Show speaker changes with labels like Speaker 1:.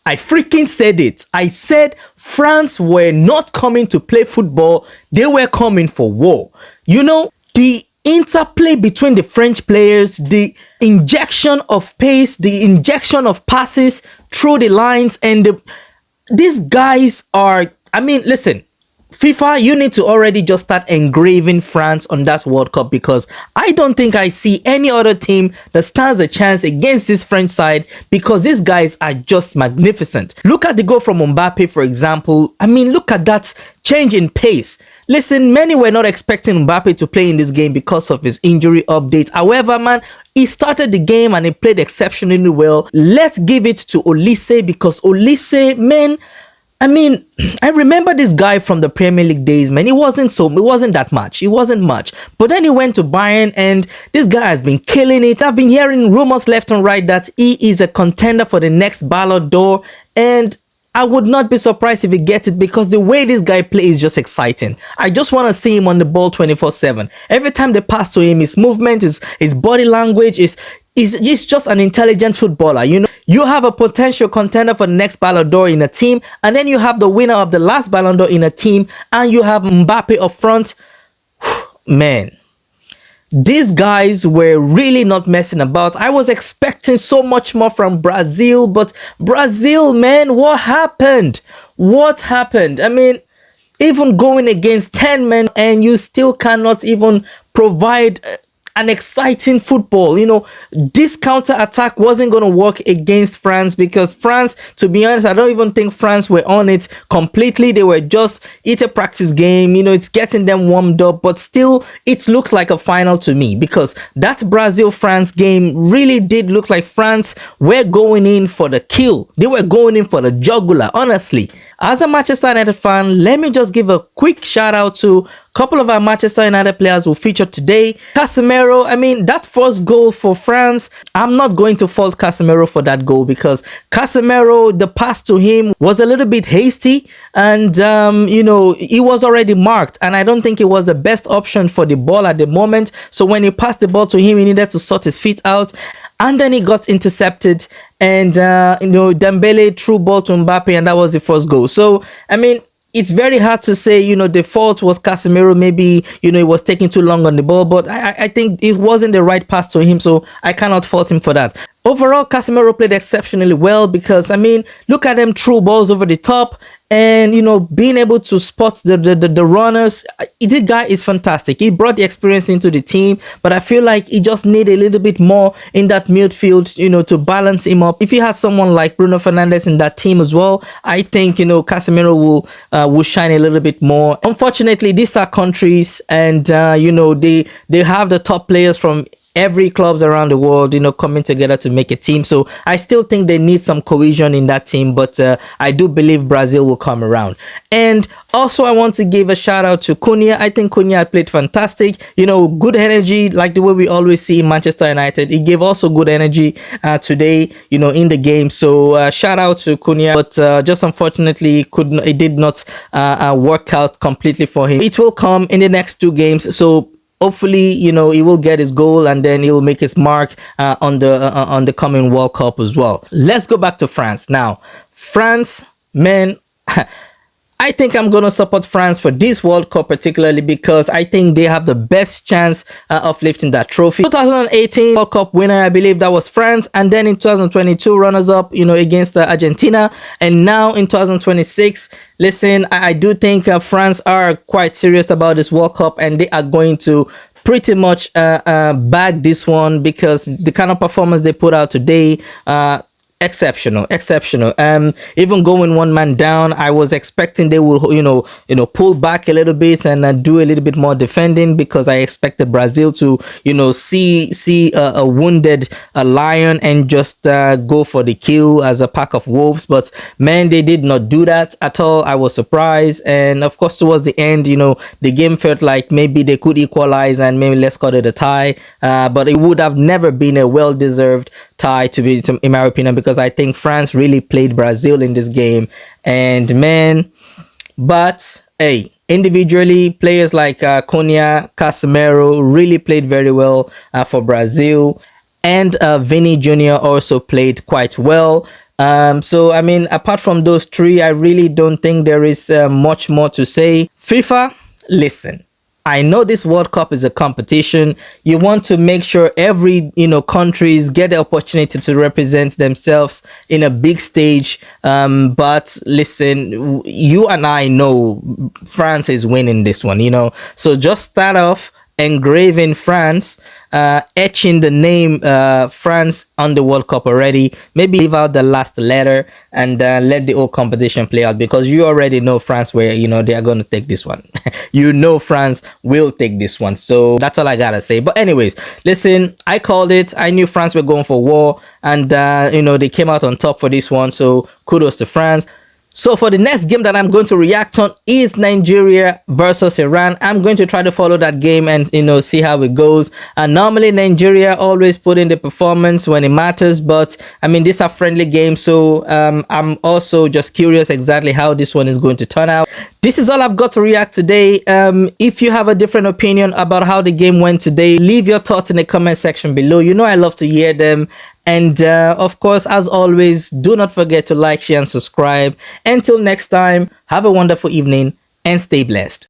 Speaker 1: I freaking said it. I said France were not coming to play football. They were coming for war. You know, the interplay between the French players, the injection of pace, the injection of passes through the lines, and these guys are, I mean, listen, FIFA, you need to already just start engraving France on that World Cup, because I don't think I see any other team that stands a chance against this French side, because these guys are just magnificent. Look at the goal from Mbappe, for example. I mean, look at that change in pace. Listen, many were not expecting Mbappe to play in this game because of his injury update. However, man, he started the game and he played exceptionally well. Let's give it to Olise, because Olise, man, I mean, I remember this guy from the Premier League days, man. It wasn't that much. It wasn't much. But then he went to Bayern, and this guy has been killing it. I've been hearing rumors left and right that he is a contender for the next Ballon d'Or, and I would not be surprised if he gets it, because the way this guy plays is just exciting. I just want to see him on the ball 24/7. Every time they pass to him, his movement, his body language is just an intelligent footballer. You know, you have a potential contender for the next Ballon d'Or in a team, and then you have the winner of the last Ballon d'Or in a team, and you have Mbappe up front. Man, these guys were really not messing about. I was expecting so much more from Brazil, but Brazil, man, what happened? What happened? I mean, even going against 10 men and you still cannot even provide an exciting football. You know, this counter attack wasn't going to work against France, because France, to be honest, I don't even think France were on it completely. They were just, it's a practice game, you know, it's getting them warmed up, but still it looks like a final to me, because that Brazil-France game really did look like France were going in for the kill. They were going in for the jugular, honestly. As a Manchester United fan, let me just give a quick shout out to couple of our Manchester United players who featured today. Casemiro, I mean, that first goal for France, I'm not going to fault Casemiro for that goal, because Casemiro, the pass to him was a little bit hasty, and you know, he was already marked, and I don't think it was the best option for the ball at the moment. So when he passed the ball to him, he needed to sort his feet out, and then he got intercepted, and you know, Dembele threw ball to Mbappe, and that was the first goal. So I mean, it's very hard to say, you know, the fault was Casemiro. Maybe, you know, he was taking too long on the ball, but I think it wasn't the right pass to him, so I cannot fault him for that. Overall, Casemiro played exceptionally well, because, I mean, look at them throw balls over the top, and, you know, being able to spot the runners. This guy is fantastic. He brought the experience into the team, but I feel like he just need a little bit more in that midfield, you know, to balance him up. If he has someone like Bruno Fernandes in that team as well, I think, you know, Casemiro will shine a little bit more. Unfortunately, these are countries, and you know, they have the top players from every clubs around the world, you know, coming together to make a team. So I still think they need some cohesion in that team, but I do believe Brazil will come around. And also, I want to give a shout out to Cunha. I think Cunha played fantastic. You know, good energy, like the way we always see in Manchester United. He gave also good energy today, you know, in the game. So shout out to Cunha, but just unfortunately, it did not work out completely for him. It will come in the next two games. So hopefully, you know, he will get his goal, and then he will make his mark on the coming World Cup as well. Let's go back to France now. France, man, I think I'm going to support France for this World Cup, particularly because I think they have the best chance of lifting that trophy. 2018 World Cup winner, I believe that was France. And then in 2022, runners-up, you know, against Argentina. And now in 2026, listen, I do think France are quite serious about this World Cup, and they are going to pretty much bag this one, because the kind of performance they put out today, exceptional. Even going one man down, I was expecting they will, you know, pull back a little bit and do a little bit more defending, because I expected Brazil to, you know, see a wounded lion and just go for the kill as a pack of wolves. But man, they did not do that at all. I was surprised, and of course, towards the end, you know, the game felt like maybe they could equalize and maybe let's call it a tie. But it would have never been a well-deserved tie, in my opinion, because I think France really played Brazil in this game. And man, but hey, individually, players like Cunha, Casemiro really played very well for Brazil, and Vini Jr. also played quite well. So I mean, apart from those three, I really don't think there is much more to say. FIFA, listen. I know this World Cup is a competition. You want to make sure every countries get the opportunity to represent themselves in a big stage. But listen, you and I know France is winning this one. So just start off engraving France, etching the name France on the World Cup already. Maybe leave out the last letter and let the whole competition play out, because you already know France where they are going to take this one. France will take this one. So that's all I gotta say. But anyways, listen, I called it. I knew France were going for war, and they came out on top for this one. So kudos to France. So for the next game that I'm going to react on is Nigeria versus Iran. I'm going to try to follow that game and see how it goes. And normally Nigeria always put in the performance when it matters, but I mean these are friendly games, so I'm also just curious exactly how this one is going to turn out. This is all I've got to react today. If you have a different opinion about how the game went today, leave your thoughts in the comment section below. I love to hear them. And of course, as always, do not forget to like, share, and subscribe. Until next time, have a wonderful evening and stay blessed.